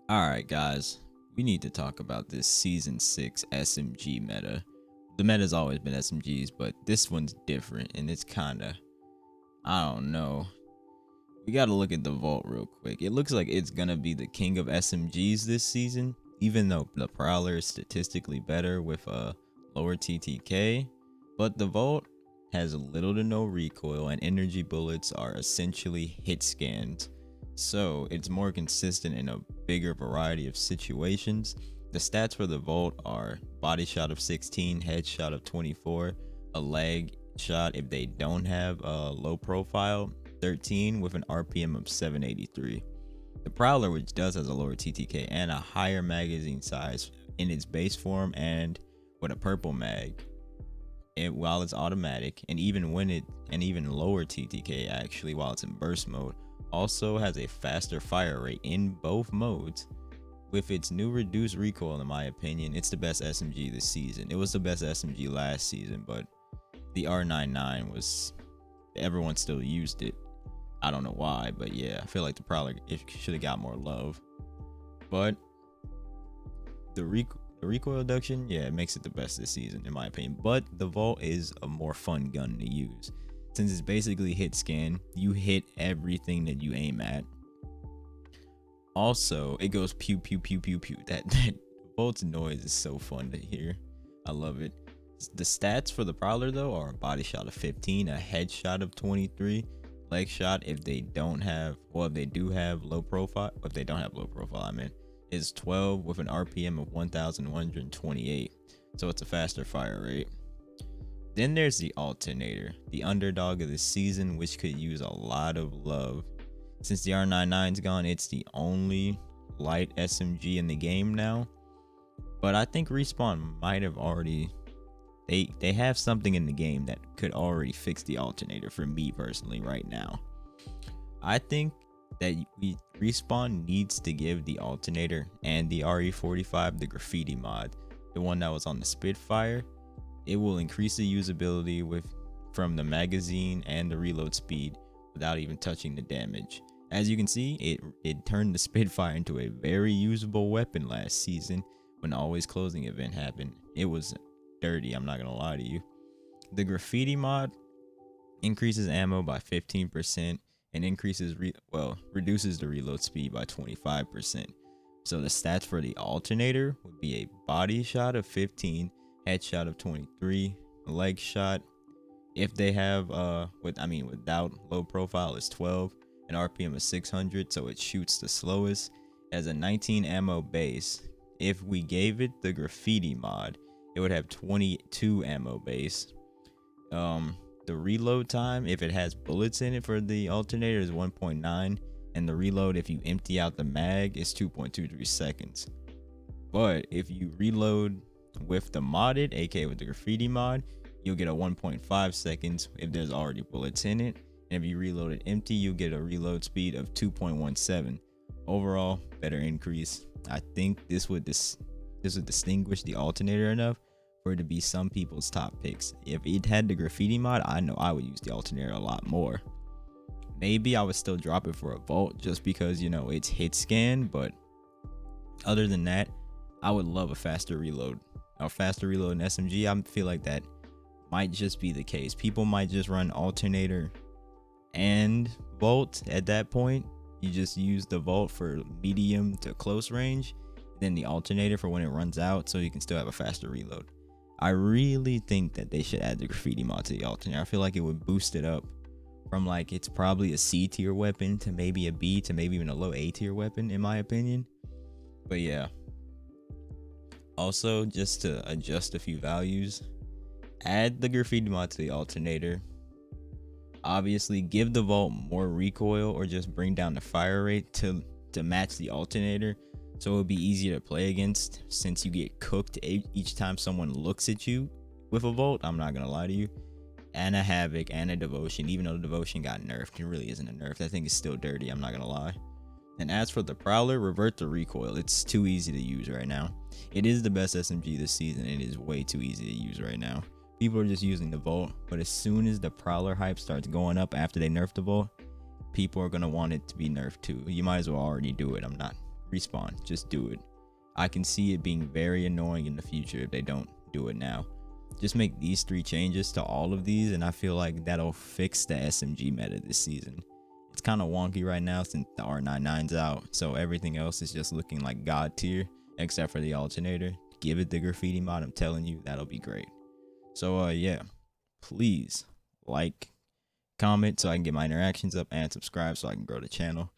Alright, guys, we need to talk about this Season 6 SMG meta. The meta's always been SMGs, but this one's different, and it's kinda, I don't know. We gotta look at the vault real quick. It looks like it's gonna be the king of SMGs this season, even though the prowler is statistically better with a lower TTK. But the vault has little to no recoil, and energy bullets are essentially hit scans, so it's more consistent in a bigger variety of situations. The stats for the vault are body shot of 16, headshot of 24, a leg shot if they don't have a low profile 13 with an RPM of 783. The prowler, which does has a lower TTK and a higher magazine size in its base form and with a purple mag, while it's automatic, and even lower TTK actually while it's in burst mode, also has a faster fire rate in both modes. With its new reduced recoil, in my opinion, it's the best SMG this season. It was the best SMG last season, but the R99 was, everyone still used it. I don't know why, but yeah, I feel like the Prowler should have got more love. But the recoil reduction, yeah, it makes it the best this season in my opinion. But the Vault is a more fun gun to use since it's basically hit scan. You hit everything that you aim at. Also, it goes pew pew pew pew pew. That Vault's noise is so fun to hear. I love it. The stats for the Prowler though are a body shot of 15, a headshot of 23, leg shot if they don't have, well, if they do have low profile, if they don't have low profile, I mean, is 12 with an RPM of 1128, so it's a faster fire rate. Then there's the alternator, the underdog of the season, which could use a lot of love. Since the R99's gone, it's the only light SMG in the game now. But I think Respawn might have already, they have something in the game that could already fix the alternator for me personally right now. I think that Respawn needs to give the alternator and the RE45 the Graffiti Mod, the one that was on the Spitfire. It will increase the usability from the magazine and the reload speed without even touching the damage. As you can see, it turned the Spitfire into a very usable weapon last season when the Always Closing event happened. It was dirty, I'm not gonna lie to you. The Graffiti Mod increases ammo by 15% and reduces the reload speed by 25%. So the stats for the alternator would be a body shot of 15, headshot of 23, leg shot if they have without low profile is 12, an RPM of 600, so it shoots the slowest. As a 19 ammo base, if we gave it the Graffiti Mod, it would have 22 ammo base. The reload time, if it has bullets in it for the alternator, is 1.9, and the reload if you empty out the mag is 2.23 seconds. But if you reload with the modded, aka with the Graffiti Mod, you'll get a 1.5 seconds if there's already bullets in it, and if you reload it empty, you'll get a reload speed of 2.17. Overall, better increase. I think this would distinguish the alternator enough for it to be some people's top picks. If it had the Graffiti Mod, I know I would use the alternator a lot more. Maybe I would still drop it for a vault just because, you know, it's hit scan, but other than that, I would love a faster reload. A faster reload in SMG, I feel like that might just be the case. People might just run alternator and vault at that point. You just use the vault for medium to close range, then the alternator for when it runs out, so you can still have a faster reload. I really think that they should add the Graffiti Mod to the alternator. I feel like it would boost it up from, like, it's probably a C tier weapon to maybe a B to maybe even a low A tier weapon in my opinion. But yeah. Also, just to adjust a few values, add the Graffiti Mod to the alternator. Obviously, give the vault more recoil or just bring down the fire rate to match the alternator, so it would be easier to play against since you get cooked each time someone looks at you with a vault. I'm not gonna lie to you. And a Havoc and a Devotion, even though the Devotion got nerfed, it really isn't a nerf. That thing is still dirty, I'm not gonna lie. And as for the Prowler, revert the recoil. It's too easy to use right now. It is the best SMG this season. It is way too easy to use right now. People are just using the Vault, but as soon as the Prowler hype starts going up after they nerf the Vault, people are gonna want it to be nerfed too. You might as well already do it. I'm not respawn. Just do it. I can see it being very annoying in the future if they don't do it now. Just make these 3 changes to all of these, and I feel like that'll fix the SMG meta this season. It's kind of wonky right now since the R99's out, so everything else is just looking like god tier, except for the alternator. Give it the graffiti mod, I'm telling you, that'll be great. So yeah, please like, comment so I can get my interactions up, and subscribe so I can grow the channel.